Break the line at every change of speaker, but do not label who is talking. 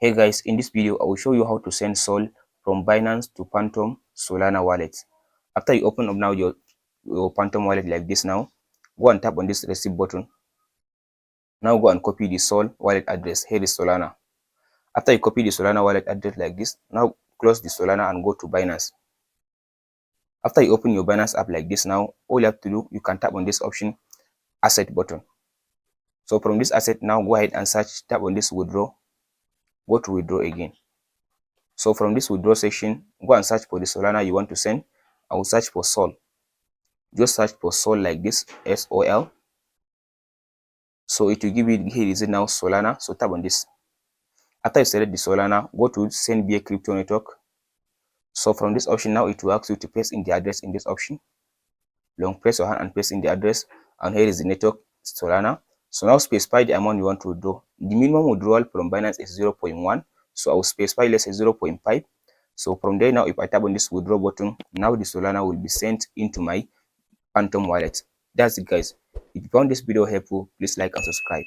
Hey guys, in this video I will show you how to send Sol from Binance to Phantom Solana Wallet. After you open up now your Phantom Wallet like this now, go and tap on this receipt button. Now go and copy the Sol wallet address. Here is Solana. After you copy the Solana wallet address like this, now close the Solana and go to Binance. After you open your Binance app like this now, all you have to do, you can tap on this option, asset button. So from this asset now, go ahead and search, tap on this withdraw, go to withdraw again. So from this withdraw section, go and search for the Solana you want to send. I will search for Sol. Just search for Sol like this, S-O-L. So it will give you, here is it now, Solana. So tap on this. After you select the Solana, go to send via crypto network. So from this option now, it will ask you to paste in the address in this option. Long press your hand and paste in the address. And here is the network, Solana. So now specify the amount you want to withdraw. The minimum withdrawal from Binance is 0.1. So I will specify, let's say 0.5. So from there now, if I tap on this withdraw button, now the Solana will be sent into my Phantom wallet. That's it guys. If you found this video helpful, please like and subscribe.